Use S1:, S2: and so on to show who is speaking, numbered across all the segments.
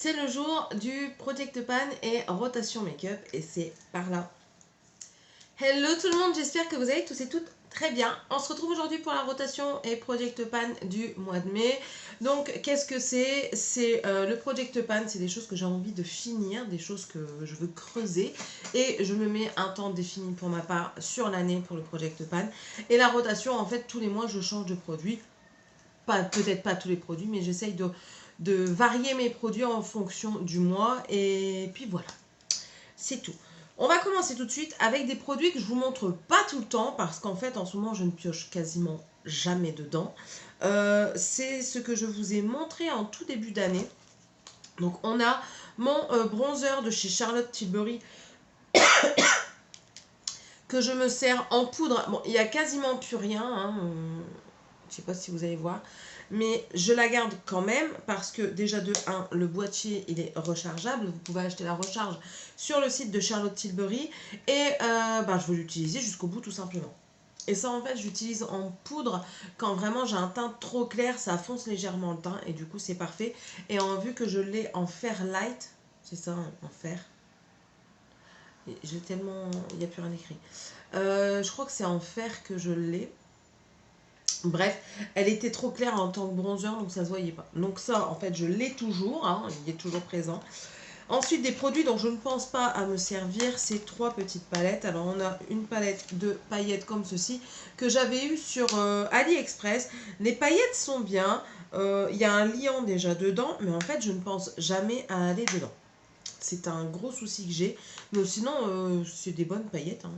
S1: C'est le jour du Project Pan et rotation make-up et c'est par là. Hello tout le monde, j'espère que vous allez tous et toutes très bien. On se retrouve aujourd'hui pour la rotation et Project Pan du mois de mai. Donc qu'est-ce que c'est? C'est le Project Pan, c'est des choses que j'ai envie de finir, des choses que je veux creuser. Et je me mets un temps défini pour ma part sur l'année pour le Project Pan. Et la rotation, en fait, tous les mois, je change de produit. Peut-être pas tous les produits, mais j'essaye de varier mes produits en fonction du mois. Et puis voilà, c'est tout. On va commencer tout de suite avec des produits que je vous montre pas tout le temps parce qu'en fait en ce moment je ne pioche quasiment jamais dedans. C'est ce que je vous ai montré en tout début d'année. Donc on a mon bronzer de chez Charlotte Tilbury que je me sers en poudre. Bon, il n'y a quasiment plus rien, hein. Je sais pas si vous allez voir, mais je la garde quand même parce que déjà de 1, le boîtier il est rechargeable, vous pouvez acheter la recharge sur le site de Charlotte Tilbury et je veux l'utiliser jusqu'au bout tout simplement. Et ça en fait j'utilise en poudre quand vraiment j'ai un teint trop clair, ça fonce légèrement le teint et du coup c'est parfait. Et vu que je l'ai en fer light, c'est ça en fer, j'ai tellement, il n'y a plus rien écrit, je crois que c'est en fer que je l'ai. Bref, elle était trop claire en tant que bronzer, donc ça se voyait pas. Donc ça, en fait, je l'ai toujours, hein, il est toujours présent. Ensuite, des produits dont je ne pense pas à me servir, c'est 3 petites palettes. Alors, on a une palette de paillettes comme ceci, que j'avais eu sur AliExpress. Les paillettes sont bien, il y a un liant déjà dedans, mais en fait, je ne pense jamais à aller dedans. C'est un gros souci que j'ai, mais sinon, c'est des bonnes paillettes, hein.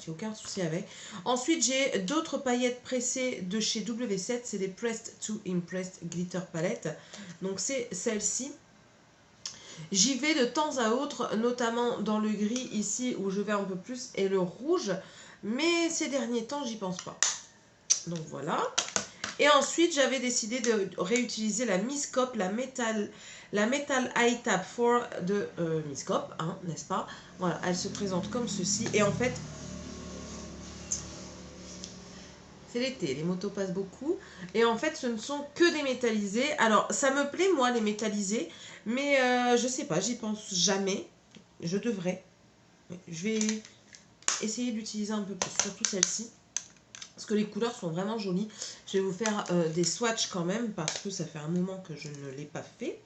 S1: J'ai aucun souci avec. Ensuite, j'ai d'autres paillettes pressées de chez W7. C'est des Pressed to Impressed Glitter Palette. Donc, c'est celle-ci. J'y vais de temps à autre, notamment dans le gris ici où je vais un peu plus et le rouge. Mais ces derniers temps, j'y pense pas. Donc, voilà. Et ensuite, j'avais décidé de réutiliser la Miss Cop, la Metal Eye Tab 4 de Miss Cop, hein, n'est-ce pas? Voilà, elle se présente comme ceci. Et en fait, c'est l'été, les motos passent beaucoup. Et en fait, ce ne sont que des métallisés. Alors, ça me plaît, moi, les métallisés. Mais je sais pas, j'y pense jamais. Je devrais. Je vais essayer d'utiliser un peu plus, surtout celle-ci. Parce que les couleurs sont vraiment jolies. Je vais vous faire des swatchs quand même, parce que ça fait un moment que je ne l'ai pas fait.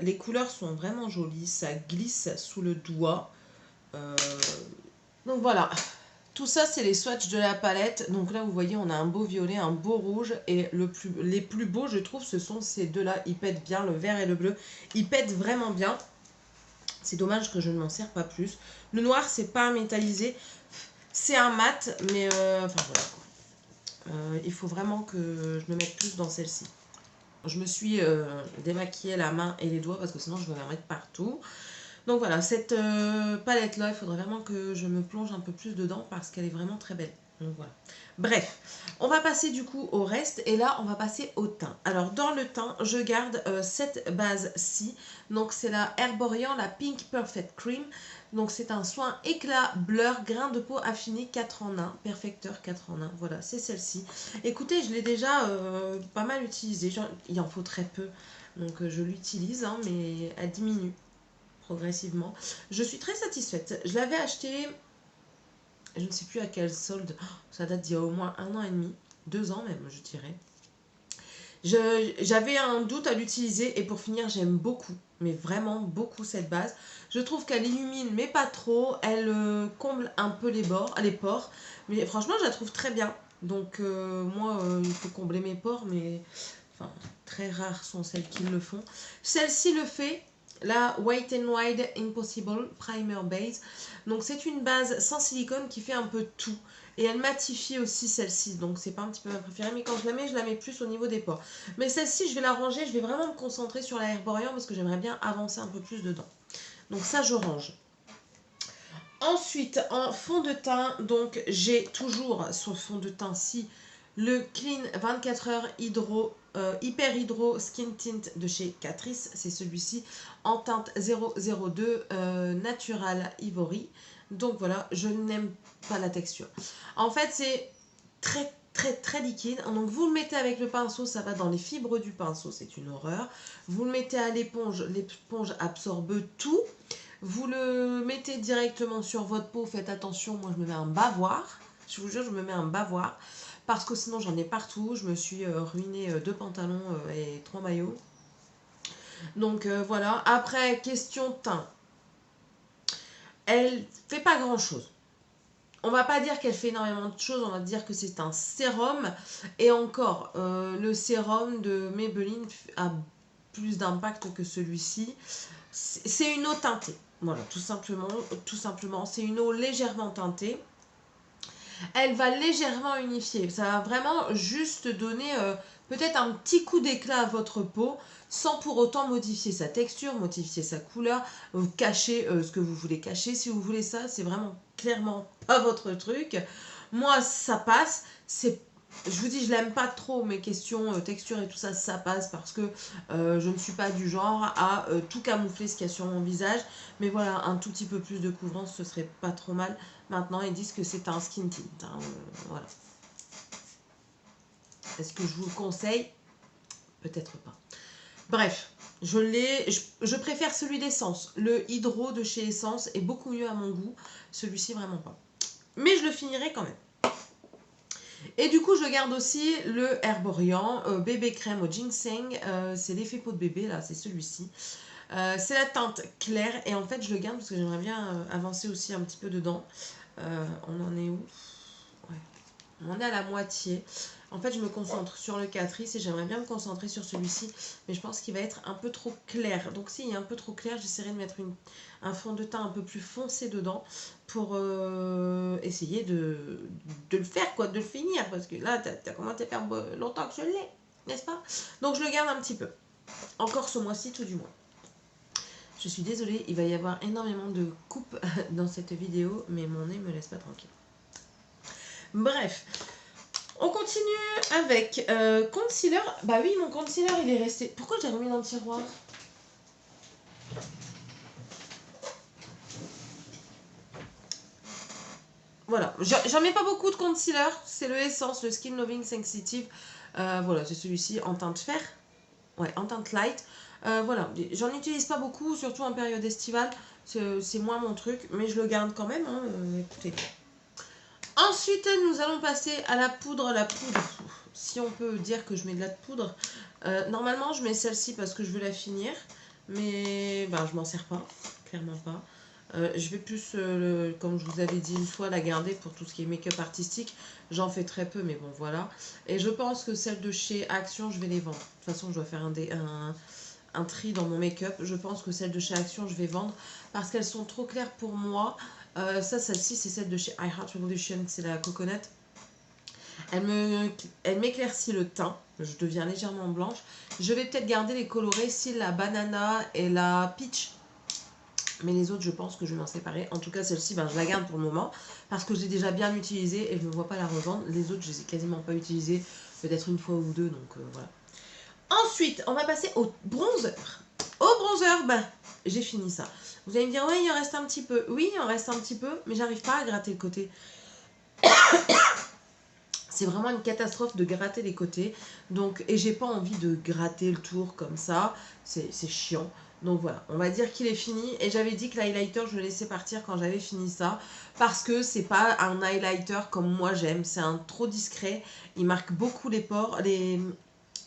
S1: Les couleurs sont vraiment jolies. Ça glisse sous le doigt. Donc voilà. Tout ça, c'est les swatchs de la palette. Donc là, vous voyez, on a un beau violet, un beau rouge. Et les plus beaux, je trouve, ce sont ces deux-là. Ils pètent bien, le vert et le bleu. Ils pètent vraiment bien. C'est dommage que je ne m'en sers pas plus. Le noir, c'est pas un métallisé. C'est un mat, mais enfin voilà quoi. Il faut vraiment que je me mette plus dans celle-ci. Je me suis démaquillée la main et les doigts parce que sinon, je vais en mettre partout. Donc voilà, cette palette là, il faudrait vraiment que je me plonge un peu plus dedans parce qu'elle est vraiment très belle. Donc voilà. Bref, on va passer du coup au reste et là on va passer au teint. Alors dans le teint, je garde cette base-ci. Donc c'est la Herborian, la Pink Perfect Cream. Donc c'est un soin éclat, blur, grain de peau affiné 4 en 1, perfecteur 4 en 1. Voilà, c'est celle-ci. Écoutez, je l'ai déjà pas mal utilisée. Il en faut très peu. Donc je l'utilise, hein, mais elle diminue progressivement. Je suis très satisfaite. Je l'avais acheté, je ne sais plus à quel solde, ça date d'il y a au moins 1 an et demi, 2 ans même, je dirais. J'avais un doute à l'utiliser et pour finir, j'aime beaucoup, mais vraiment beaucoup cette base. Je trouve qu'elle illumine, mais pas trop. Elle comble un peu les pores, mais franchement, je la trouve très bien. Donc moi, il faut combler mes pores, mais enfin, très rares sont celles qui le font. Celle-ci le fait. La White n Wild Impossible Primer Base. Donc c'est une base sans silicone qui fait un peu tout. Et elle matifie aussi celle-ci. Donc c'est pas un petit peu ma préférée. Mais quand je la mets plus au niveau des pores. Mais celle-ci, je vais la ranger. Je vais vraiment me concentrer sur la Herborian parce que j'aimerais bien avancer un peu plus dedans. Donc ça, je range. Ensuite, en fond de teint, donc j'ai toujours sur le fond de teint-ci le Clean 24 heures Hyper Hydro Skin Tint de chez Catrice. C'est celui-ci en teinte 002 Natural Ivory. Donc voilà, je n'aime pas la texture. En fait, c'est très très très liquide. Donc vous le mettez avec le pinceau, ça va dans les fibres du pinceau, c'est une horreur. Vous le mettez à l'éponge absorbe tout. Vous le mettez directement sur votre peau, faites attention, moi je me mets un bavoir. Je vous jure, je me mets un bavoir. Parce que sinon j'en ai partout. Je me suis ruiné 2 pantalons et 3 maillots. Donc voilà. Après, question teint. Elle fait pas grand chose. On va pas dire qu'elle fait énormément de choses, on va dire que c'est un sérum. Et encore, le sérum de Maybelline a plus d'impact que celui-ci. C'est une eau teintée. Voilà, tout simplement. C'est une eau légèrement teintée. Elle va légèrement unifier. Ça va vraiment juste donner peut-être un petit coup d'éclat à votre peau sans pour autant modifier sa texture, modifier sa couleur, cacher ce que vous voulez cacher. Si vous voulez ça, c'est vraiment clairement pas votre truc. Moi, ça passe. Je vous dis, je l'aime pas trop, mes questions texture et tout ça, ça passe parce que je ne suis pas du genre à tout camoufler ce qu'il y a sur mon visage. Mais voilà, un tout petit peu plus de couvrance, ce serait pas trop mal. Maintenant, ils disent que c'est un skin tint. Hein, voilà. Est-ce que je vous le conseille? Peut-être pas. Bref, je préfère celui d'Essence. Le Hydro de chez Essence est beaucoup mieux à mon goût. Celui-ci, vraiment pas. Mais je le finirai quand même. Et du coup, je garde aussi le Herborian bébé crème au ginseng. C'est l'effet peau de bébé, là, c'est celui-ci. C'est la teinte claire. Et en fait, je le garde parce que j'aimerais bien avancer aussi un petit peu dedans. On en est où? Ouais. On est à la moitié. En fait, je me concentre sur le Catrice et j'aimerais bien me concentrer sur celui-ci. Mais je pense qu'il va être un peu trop clair. Donc s'il est un peu trop clair, j'essaierai de mettre un fond de teint un peu plus foncé dedans pour essayer de le faire, quoi, de le finir. Parce que là, t'as commencé à faire longtemps que je l'ai, n'est-ce pas? Donc je le garde un petit peu. Encore ce mois-ci, tout du moins. Je suis désolée, il va y avoir énormément de coupes dans cette vidéo, mais mon nez me laisse pas tranquille. Bref, on continue avec concealer. Bah oui, mon concealer, il est resté... Pourquoi je l'ai remis dans le tiroir? Voilà, j'en mets pas beaucoup de concealer. C'est le Essence, le Skin Loving Sensitive. Voilà, c'est celui-ci en teinte fer. Ouais, en teinte light. Voilà, j'en utilise pas beaucoup, surtout en période estivale. C'est moins mon truc, mais je le garde quand même. Hein, écoutez. Ensuite, nous allons passer à la poudre. La poudre, si on peut dire que je mets de la poudre. Normalement, je mets celle-ci parce que je veux la finir. Mais ben, je m'en sers pas, clairement pas. Je vais plus, comme je vous avais dit une fois, la garder pour tout ce qui est make-up artistique. J'en fais très peu, mais bon, voilà. Et je pense que celles de chez Action, je vais les vendre. De toute façon, je dois faire un tri dans mon make-up. Je pense que celles de chez Action, je vais vendre parce qu'elles sont trop claires pour moi. Celle-ci, c'est celle de chez I Heart Revolution, c'est la coconut. Elle m'éclaircit le teint. Je deviens légèrement blanche. Je vais peut-être garder les colorés, si la banana et la peach. Mais les autres, je pense que je vais m'en séparer. En tout cas, celle-ci, ben, je la garde pour le moment. Parce que je l'ai déjà bien utilisée et je ne me vois pas la revendre. Les autres, je les ai quasiment pas utilisées. Peut-être une fois ou deux, donc voilà. Ensuite, on va passer au bronzer. Au bronzer, ben, j'ai fini ça. Vous allez me dire, ouais, il en reste un petit peu. Oui, il en reste un petit peu, mais j'arrive pas à gratter le côté. C'est vraiment une catastrophe de gratter les côtés. Donc, et j'ai pas envie de gratter le tour comme ça. C'est chiant. Donc voilà, on va dire qu'il est fini. Et j'avais dit que l'highlighter, je le laissais partir quand j'avais fini ça. Parce que c'est pas un highlighter comme moi j'aime. C'est un trop discret. Il marque beaucoup les pores, les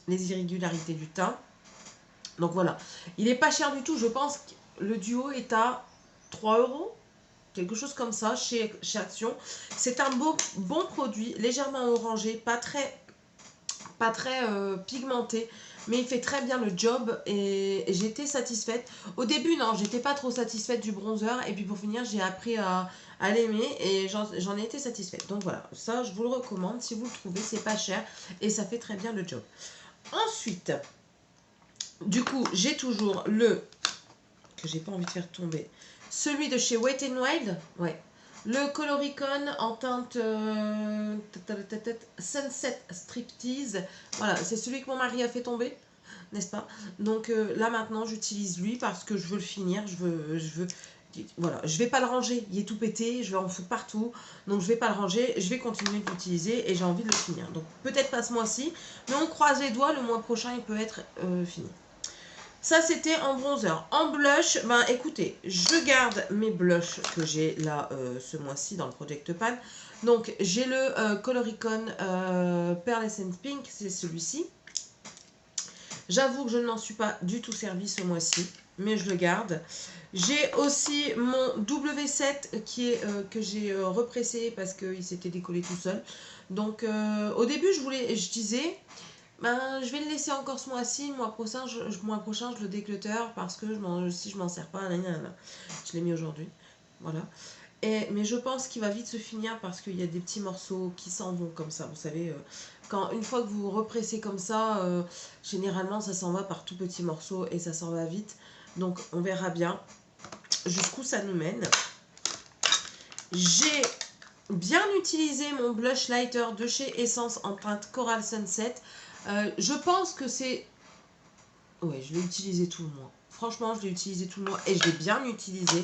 S1: irrégularités du teint. Donc voilà. Il est pas cher du tout. Je pense que le duo est à 3 €. Quelque chose comme ça chez Action. C'est un bon produit, légèrement orangé, pas très pigmenté, mais il fait très bien le job et j'étais satisfaite. Au début, non, j'étais pas trop satisfaite du bronzer et puis pour finir, j'ai appris à l'aimer et j'en ai été satisfaite. Donc voilà, ça je vous le recommande si vous le trouvez, c'est pas cher et ça fait très bien le job. Ensuite, du coup, j'ai toujours le que j'ai pas envie de faire tomber. Celui de chez Wet n Wild, ouais. Le Coloricon en teinte Sunset Striptease. Voilà, c'est celui que mon mari a fait tomber, n'est-ce pas? Donc là maintenant, j'utilise lui parce que je veux le finir. Je veux Voilà, je vais pas le ranger, il est tout pété, je vais en foutre partout, donc je vais pas le ranger, je vais continuer de l'utiliser et j'ai envie de le finir. Donc peut-être pas ce mois-ci, mais on croise les doigts, le mois prochain il peut être fini. Ça c'était en bronzer. En blush, ben écoutez, je garde mes blushs que j'ai là ce mois-ci dans le Project Pan. Donc j'ai le Coloricon Pearlescent Pink, c'est celui-ci. J'avoue que je ne m'en suis pas du tout servi ce mois-ci, mais je le garde. J'ai aussi mon W7 qui est, que j'ai repressé parce qu'il s'était décollé tout seul. Donc au début je disais, ben, je vais le laisser encore ce mois-ci, le mois prochain je le déclutter parce que si je m'en sers pas, je l'ai mis aujourd'hui. Voilà. Mais je pense qu'il va vite se finir parce qu'il y a des petits morceaux qui s'en vont comme ça. Vous savez, une fois que vous repressez comme ça, généralement ça s'en va par tout petits morceaux et ça s'en va vite. Donc on verra bien jusqu'où ça nous mène. J'ai bien utilisé mon blush lighter de chez Essence en teinte Coral Sunset. Je pense que c'est... Ouais, je l'ai utilisé tout le mois. Franchement, je l'ai utilisé tout le mois et je l'ai bien utilisé.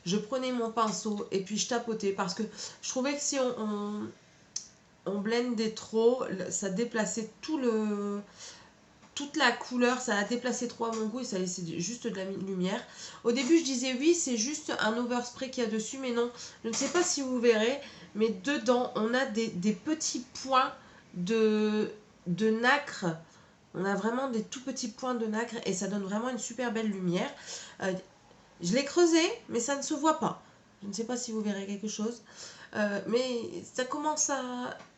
S1: Je prenais mon pinceau et puis je tapotais parce que je trouvais que si on blendait trop, ça déplaçait toute la couleur, ça a déplacé trop à mon goût et ça laissait juste de la lumière. Au début, je disais oui, c'est juste un overspray qu'il y a dessus, mais non. Je ne sais pas si vous verrez, mais dedans, on a des petits points de nacre. On a vraiment des tout petits points de nacre et ça donne vraiment une super belle lumière. Je l'ai creusé, mais ça ne se voit pas. Je ne sais pas si vous verrez quelque chose. Mais ça commence à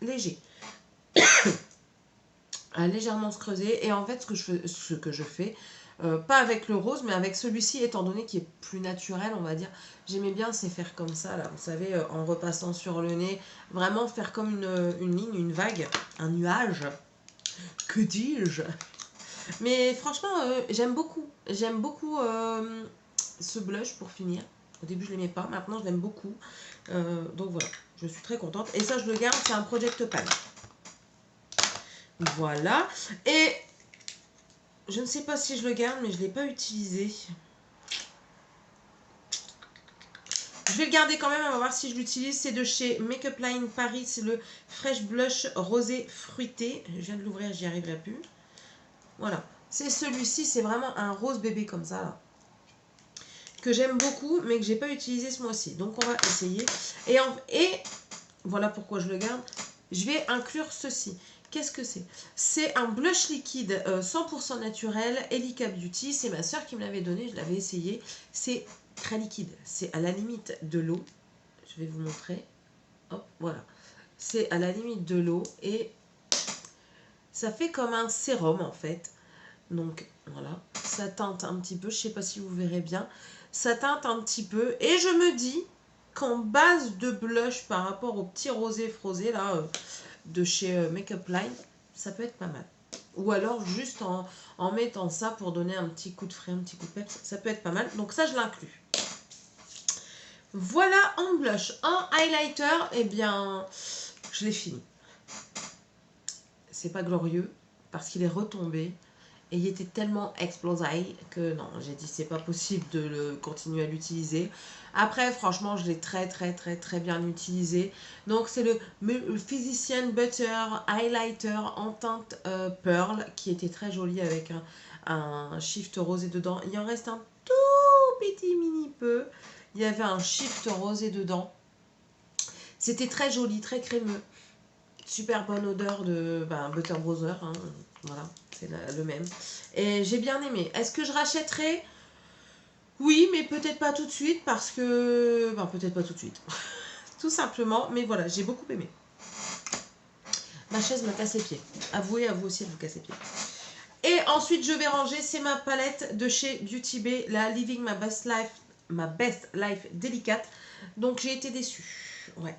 S1: léger. À légèrement se creuser. Et en fait, ce que je fais, pas avec le rose, mais avec celui-ci, étant donné qu'il est plus naturel, on va dire. J'aimais bien, c'est faire comme ça, là. Vous savez, en repassant sur le nez. Vraiment faire comme une ligne, une vague, un nuage. Que dis-je? Mais franchement, j'aime beaucoup. J'aime beaucoup ce blush pour finir. Au début, je ne l'aimais pas. Maintenant, je l'aime beaucoup. Donc voilà, je suis très contente. Et ça, je le garde. C'est un Project Pan. Voilà. Et je ne sais pas si je le garde, mais je ne l'ai pas utilisé. Je vais le garder quand même, on va voir si je l'utilise. C'est de chez Makeup Line Paris. C'est le Fresh Blush Rosé Fruité. Je viens de l'ouvrir, j'y arriverai plus. Voilà. C'est celui-ci, c'est vraiment un rose bébé comme ça, là. Que j'aime beaucoup, mais que j'ai pas utilisé ce mois-ci. Donc, on va essayer. Et voilà pourquoi je le garde. Je vais inclure ceci. Qu'est-ce que c'est? C'est un blush liquide 100% naturel, Elika Beauty. C'est ma soeur qui me l'avait donné, je l'avais essayé. C'est très liquide. C'est à la limite de l'eau. Je vais vous montrer. Hop, voilà. C'est à la limite de l'eau et ça fait comme un sérum en fait. Donc voilà, ça teinte un petit peu. Je sais pas si vous verrez bien. Ça teinte un petit peu. Et je me dis qu'en base de blush par rapport au petit rosé frosé là de chez Makeup Line, ça peut être pas mal. Ou alors juste en mettant ça pour donner un petit coup de frais, un petit coup de peps, ça peut être pas mal. Donc ça, je l'inclus. Voilà en blush. En highlighter, eh bien, je l'ai fini. C'est pas glorieux parce qu'il est retombé. Et il était tellement explosé que non, j'ai dit c'est pas possible de le continuer à l'utiliser. Après, franchement, je l'ai très bien utilisé. Donc, c'est le Physician Butter Highlighter en teinte Pearl qui était très joli avec un shift rosé dedans. Il en reste un tout petit mini peu. Il y avait un shift rosé dedans. C'était très joli, très crémeux. Super bonne odeur de Butter Brother. Hein. Voilà, c'est le même. Et j'ai bien aimé. Est-ce que je rachèterai? Oui, mais peut-être pas tout de suite parce que... peut-être pas tout de suite. Tout simplement. Mais voilà, j'ai beaucoup aimé. Ma chaise me casse les pieds. Avouez, à vous aussi, elle vous casse les pieds. Et ensuite, je vais ranger. C'est ma palette de chez Beauty Bay. La Living My Best Life Délicate. Donc, j'ai été déçue. Ouais.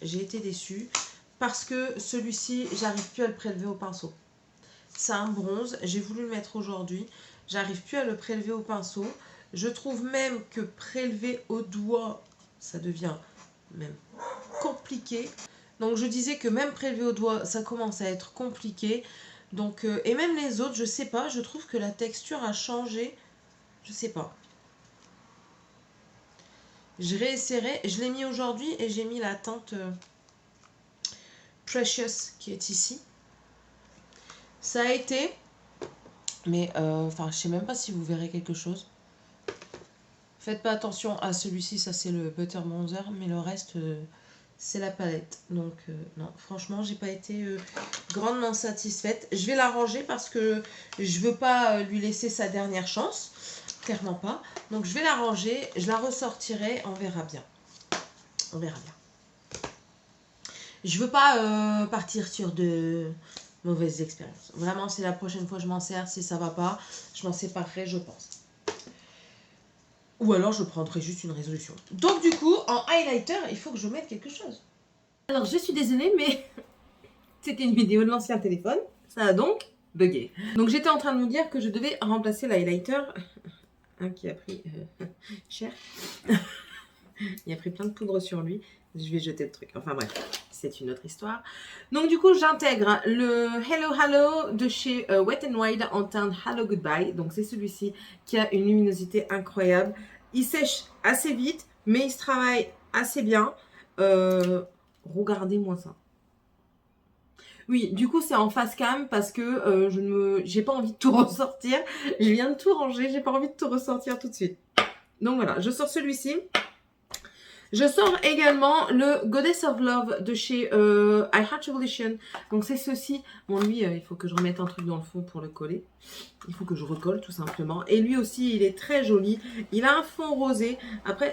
S1: J'ai été déçue. Parce que celui-ci, j'arrive plus à le prélever au pinceau. C'est un bronze, j'ai voulu le mettre aujourd'hui. J'arrive plus à le prélever au pinceau. Je trouve même que prélever au doigt, ça devient même compliqué. Donc je disais que même prélever au doigt, ça commence à être compliqué. Donc, et même les autres, je sais pas, je trouve que la texture a changé. Je sais pas. Je réessayerai. Je l'ai mis aujourd'hui et j'ai mis la teinte Precious qui est ici. Ça a été, mais enfin, je sais même pas si vous verrez quelque chose. Faites pas attention à celui-ci, ça c'est le Butter Bronzer, mais le reste c'est la palette. Donc non, franchement, j'ai pas été grandement satisfaite. Je vais la ranger parce que je veux pas lui laisser sa dernière chance. Clairement pas. Donc je vais la ranger, je la ressortirai, on verra bien. On verra bien. Je veux pas partir sur de mauvaises expériences. Vraiment, c'est la prochaine fois que je m'en sers. Si ça va pas, je m'en séparerai, je pense. Ou alors je prendrai juste une résolution. Donc du coup, en highlighter, il faut que je mette quelque chose.
S2: Alors je suis désolée, mais c'était une vidéo de l'ancien téléphone. Ça a donc bugué. Donc j'étais en train de vous dire que je devais remplacer l'highlighter. Qui a pris cher. Il a pris plein de poudre sur lui. Je vais jeter le truc. Enfin bref, c'est une autre histoire. Donc du coup, j'intègre le Hello Hello de chez Wet n Wild en teinte Hello Goodbye. Donc c'est celui-ci qui a une luminosité incroyable. Il sèche assez vite, mais il se travaille assez bien. Regardez-moi ça. Oui, du coup, c'est en face cam parce que j'ai pas envie de tout ressortir. Je viens de tout ranger, j'ai pas envie de tout ressortir tout de suite. Donc voilà, je sors celui-ci. Je sors également le Goddess of Love de chez I Heart Revolution. Donc c'est ceci. Bon lui, il faut que je remette un truc dans le fond pour le coller. Il faut que je recolle tout simplement. Et lui aussi, il est très joli. Il a un fond rosé. Après,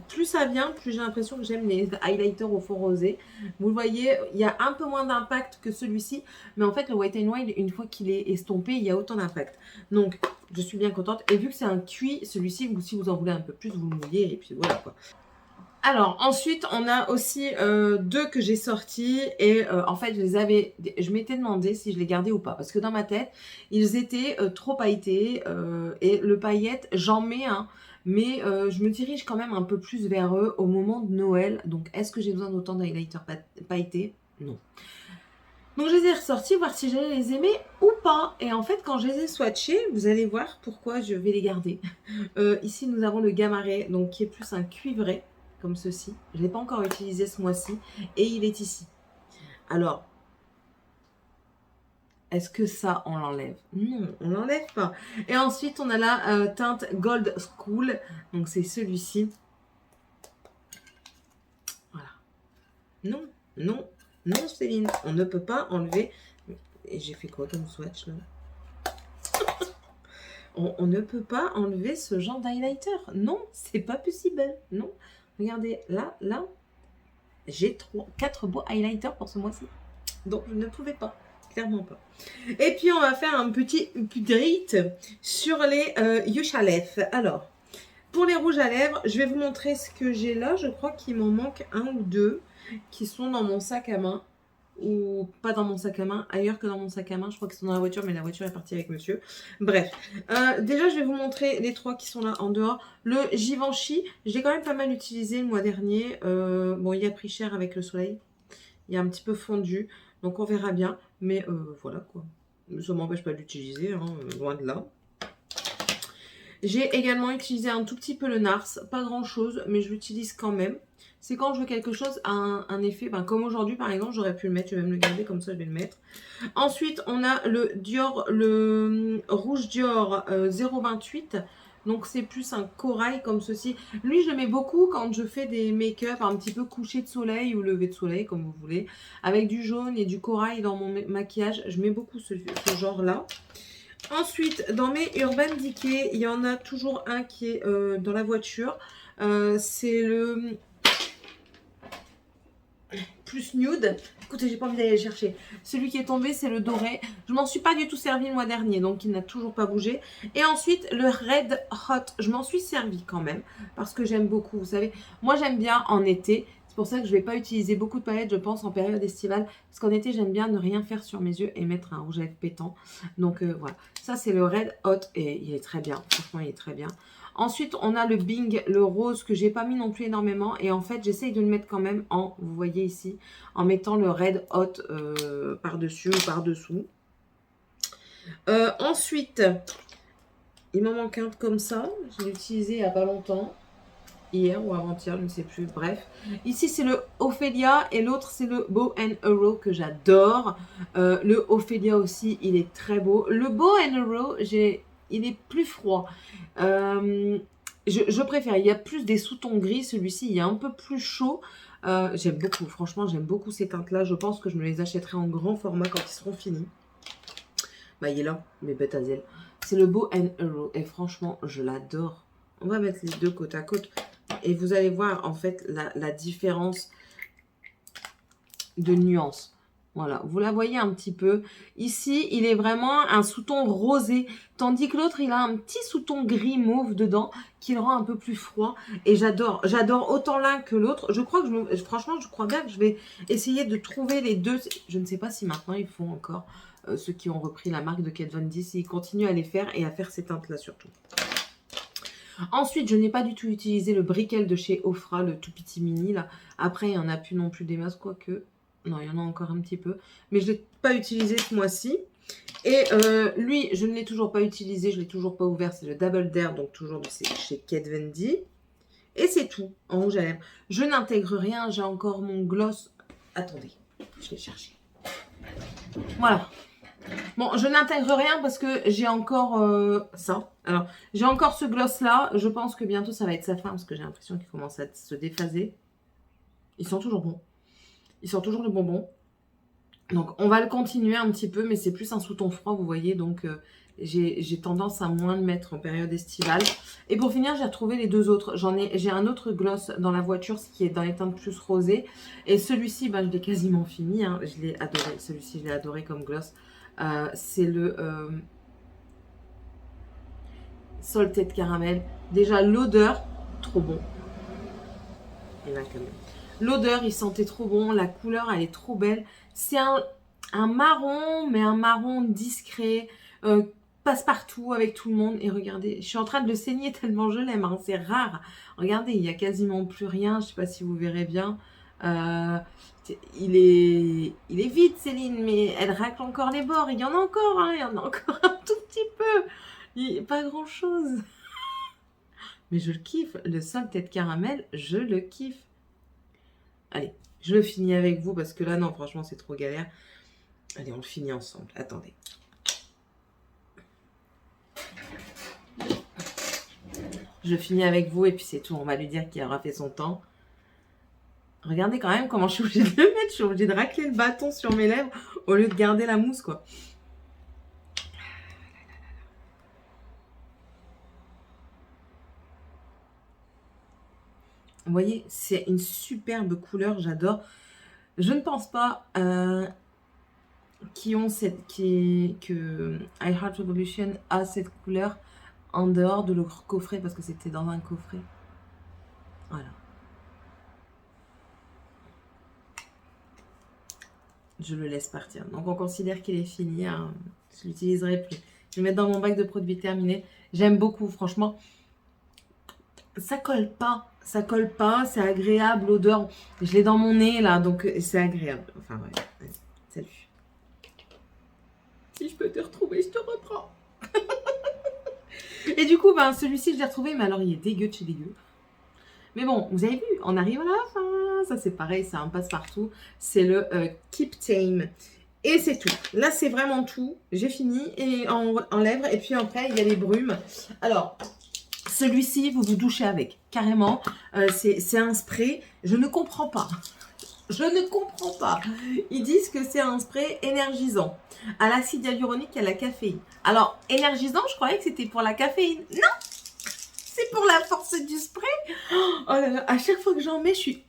S2: plus ça vient, plus j'ai l'impression que j'aime les highlighters au fond rosé. Vous le voyez, il y a un peu moins d'impact que celui-ci. Mais en fait, le Wet n Wild, une fois qu'il est estompé, il y a autant d'impact. Donc, je suis bien contente. Et vu que c'est un cuit, celui-ci, si vous en voulez un peu plus, vous le mouillez. Et puis voilà quoi. Alors ensuite on a aussi deux que j'ai sortis et en fait je m'étais demandé si je les gardais ou pas parce que dans ma tête ils étaient trop pailletés et le paillette j'en mets un mais je me dirige quand même un peu plus vers eux au moment de Noël. Donc est-ce que j'ai besoin d'autant d'highlighter pailletés? Non. Donc je les ai ressortis, voir si j'allais les aimer ou pas. Et en fait, quand je les ai swatchés, vous allez voir pourquoi je vais les garder. Ici, nous avons le Gamaré, donc qui est plus un cuivré, comme ceci. Je ne l'ai pas encore utilisé ce mois-ci. Et il est ici. Alors, est-ce que ça, on l'enlève? Non, on l'enlève pas. Et ensuite, on a la teinte Gold School. Donc c'est celui-ci. Voilà. Non, non, non, Céline, on ne peut pas enlever. Et j'ai fait quoi comme swatch là? On ne peut pas enlever ce genre d'highlighter. Non, c'est pas possible. Non. Regardez, là, j'ai 4 beaux highlighters pour ce mois-ci. Donc, je ne pouvais pas. Clairement pas. Et puis, on va faire un petit update sur les Yuchalef. Alors, pour les rouges à lèvres, je vais vous montrer ce que j'ai là. Je crois qu'il m'en manque un ou deux qui sont dans mon sac à main. Ou pas dans mon sac à main, ailleurs que dans mon sac à main. Je crois qu'ils sont dans la voiture, mais la voiture est partie avec monsieur. Bref. Déjà, je vais vous montrer les 3 qui sont là en dehors. Le Givenchy, je l'ai quand même pas mal utilisé le mois dernier. Bon, il a pris cher avec le soleil. Il est un petit peu fondu. Donc, on verra bien. Mais voilà quoi. Ça ne m'empêche pas de l'utiliser, hein, loin de là. J'ai également utilisé un tout petit peu le NARS. Pas grand chose, mais je l'utilise quand même. C'est quand je veux quelque chose à un effet, comme aujourd'hui par exemple, j'aurais pu le mettre, je vais même le garder comme ça, je vais le mettre. Ensuite, on a le Dior, le rouge Dior 028. Donc c'est plus un corail comme ceci. Lui, je le mets beaucoup quand je fais des make-up un petit peu coucher de soleil ou lever de soleil, comme vous voulez. Avec du jaune et du corail dans mon maquillage. Je mets beaucoup ce genre-là. Ensuite, dans mes Urban Decay, il y en a toujours un qui est dans la voiture. C'est le plus nude. Écoutez, j'ai pas envie d'aller le chercher. Celui qui est tombé, c'est le doré. Je m'en suis pas du tout servi le mois dernier, donc il n'a toujours pas bougé. Et ensuite, le Red Hot. Je m'en suis servi quand même, parce que j'aime beaucoup. Vous savez, moi j'aime bien en été. C'est pour ça que je vais pas utiliser beaucoup de palettes, je pense, en période estivale. Parce qu'en été, j'aime bien ne rien faire sur mes yeux et mettre un rouge à lèvres pétant. Donc voilà. Ça, c'est le Red Hot et il est très bien. Franchement, il est très bien. Ensuite, on a le Bing, le rose, que j'ai pas mis non plus énormément. Et en fait, j'essaye de le mettre quand même vous voyez ici, en mettant le Red Hot par-dessus ou par-dessous. Ensuite, il m'en manque un comme ça. Je l'ai utilisé il n'y a pas longtemps. hier ou avant-hier, je ne sais plus, bref. Ici, c'est le Ophelia et l'autre, c'est le Bow and Arrow que j'adore. Le Ophelia aussi, il est très beau. Le Bow and Arrow, il est plus froid. Je préfère, il y a plus des sous-tons gris, celui-ci, il est un peu plus chaud. J'aime beaucoup, franchement, j'aime beaucoup ces teintes-là. Je pense que je me les achèterai en grand format quand ils seront finis. Bah, il est là, mes bêtes à zèle. C'est le Bow and Arrow et franchement, je l'adore. On va mettre les deux côte à côte. Et vous allez voir en fait la différence de nuance. Voilà, vous la voyez un petit peu. Ici, il est vraiment un sous-ton rosé, tandis que l'autre, il a un petit sous-ton gris mauve dedans qui le rend un peu plus froid. Et j'adore autant l'un que l'autre. Je crois que franchement, je crois bien que je vais essayer de trouver les deux. Je ne sais pas si maintenant ils font encore ceux qui ont repris la marque de Kat Von D, s'ils continuent à les faire et à faire ces teintes-là surtout. Ensuite, je n'ai pas du tout utilisé le Brickell de chez Ofra, le tout petit mini là. Après, il n'y en a plus non plus des masses, quoique. Non, il y en a encore un petit peu. Mais je ne l'ai pas utilisé ce mois-ci. Et lui, je ne l'ai toujours pas utilisé, je ne l'ai toujours pas ouvert. C'est le Double Dare, donc toujours chez Kat Von D. Et c'est tout en rouge à lèvres. Je n'intègre rien, j'ai encore mon gloss. Attendez, je vais chercher. Voilà. Bon, je n'intègre rien parce que j'ai encore ça. Alors, j'ai encore ce gloss-là. Je pense que bientôt, ça va être sa fin parce que j'ai l'impression qu'il commence à se déphaser. Ils sont toujours bons. Ils sont toujours le bonbon. Donc, on va le continuer un petit peu, mais c'est plus un sous-ton froid, vous voyez. Donc, j'ai tendance à moins le mettre en période estivale. Et pour finir, j'ai retrouvé les deux autres. J'ai un autre gloss dans la voiture, ce qui est dans les teintes plus rosées. Et celui-ci, ben, je l'ai quasiment fini. Hein. Je l'ai adoré. Celui-ci, je l'ai adoré comme gloss. C'est le Salted Caramel. Déjà, l'odeur, trop bon. Et là, quand même. L'odeur, il sentait trop bon. La couleur, elle est trop belle. C'est un marron, mais un marron discret. Passe-partout avec tout le monde. Et regardez, je suis en train de le saigner tellement je l'aime. Hein. C'est rare. Regardez, il n'y a quasiment plus rien. Je ne sais pas si vous verrez bien. Il est vide, Céline, mais elle racle encore les bords. Il y en a encore, hein, il y en a encore un tout petit peu. Pas grand-chose. Mais je le kiffe. Le Salted Caramel, je le kiffe. Allez, je le finis avec vous parce que là, non, franchement, c'est trop galère. Allez, on le finit ensemble. Attendez. Je finis avec vous et puis c'est tout. On va lui dire qu'il aura fait son temps. Regardez quand même comment je suis obligée de le mettre. Je suis obligée de racler le bâton sur mes lèvres au lieu de garder la mousse, quoi. Vous voyez, c'est une superbe couleur, j'adore. Je ne pense pas que I Heart Revolution a cette couleur en dehors de leur coffret parce que c'était dans un coffret. Voilà. Je le laisse partir. Donc on considère qu'il est fini. Hein. Je l'utiliserai plus. Je vais le mettre dans mon bac de produits terminés. J'aime beaucoup, franchement. Ça colle pas. Ça colle pas. C'est agréable, l'odeur. Je l'ai dans mon nez là, donc c'est agréable. Enfin bref. Ouais. Salut. Si je peux te retrouver, je te reprends. Et du coup, ben, celui-ci, je l'ai retrouvé, mais alors il est dégueu de chez dégueu. Mais bon, vous avez vu, on arrive à la fin. Ça, c'est pareil, c'est un passe-partout. C'est le Keep Tame. Et c'est tout. Là, c'est vraiment tout. J'ai fini et en lèvres. Et puis après, il y a les brumes. Alors, celui-ci, vous vous douchez avec. Carrément. C'est un spray. Je ne comprends pas. Je ne comprends pas. Ils disent que c'est un spray énergisant. À l'acide hyaluronique et à la caféine. Alors, énergisant, je croyais que c'était pour la caféine. Non! C'est pour la force du spray. Oh là là, à chaque fois que j'en mets, je suis...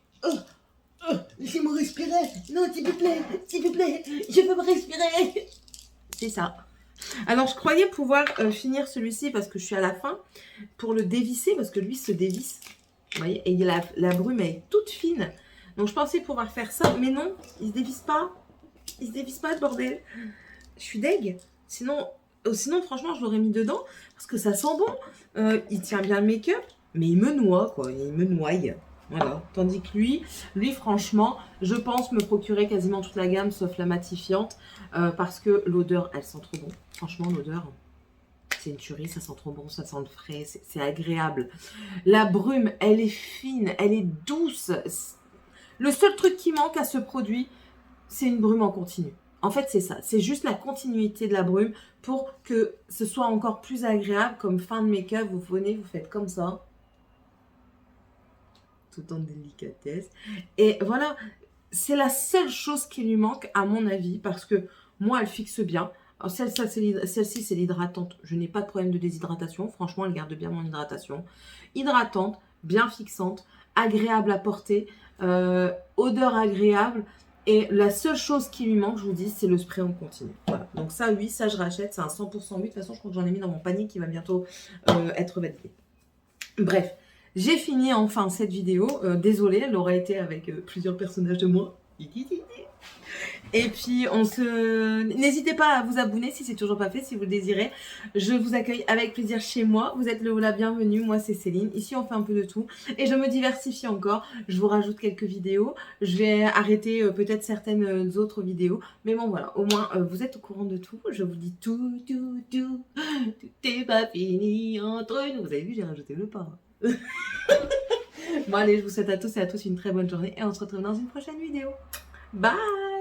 S2: laissez-moi respirer. Non, s'il vous plaît, je veux me respirer. C'est ça. Alors, je croyais pouvoir finir celui-ci parce que je suis à la fin pour le dévisser parce que lui se dévisse. Vous voyez, et la brume est toute fine. Donc, je pensais pouvoir faire ça, mais non, il se dévisse pas. Il se dévisse pas, ce bordel. Je suis deg. Sinon, franchement, je l'aurais mis dedans parce que ça sent bon. Il tient bien le make-up, mais il me noie, quoi. Il me noie. Voilà. Tandis que lui, franchement, je pense me procurer quasiment toute la gamme sauf la matifiante parce que l'odeur, elle sent trop bon. Franchement, l'odeur. C'est une tuerie, ça sent trop bon, ça sent le frais, c'est agréable. La brume, elle est fine, elle est douce. Le seul truc qui manque à ce produit, c'est une brume en continu. En fait, c'est ça. C'est juste la continuité de la brume pour que ce soit encore plus agréable. Comme fin de make-up, vous venez, vous faites comme ça. Tout en délicatesse. Et voilà, c'est la seule chose qui lui manque, à mon avis, parce que moi, elle fixe bien. Alors, celle-ci, c'est l'hydratante. Je n'ai pas de problème de déshydratation. Franchement, elle garde bien mon hydratation. Hydratante, bien fixante, agréable à porter, odeur agréable. Et la seule chose qui lui manque, je vous dis, c'est le spray en continu. Voilà. Donc ça, oui, ça, je rachète. C'est un 100% oui. De toute façon, je crois que j'en ai mis dans mon panier qui va bientôt être validé. Bref, j'ai fini enfin cette vidéo. Désolée, elle aurait été avec plusieurs personnages de moi. Et puis, n'hésitez pas à vous abonner si c'est toujours pas fait, si vous le désirez. Je vous accueille avec plaisir chez moi. Vous êtes le ou la bienvenue. Moi, c'est Céline. Ici, on fait un peu de tout. Et je me diversifie encore. Je vous rajoute quelques vidéos. Je vais arrêter peut-être certaines autres vidéos. Mais bon, voilà. Au moins, vous êtes au courant de tout. Je vous dis tout. Tout n'est pas fini entre nous. Vous avez vu, j'ai rajouté le pas. Bon, allez, je vous souhaite à tous et à tous une très bonne journée. Et on se retrouve dans une prochaine vidéo. Bye!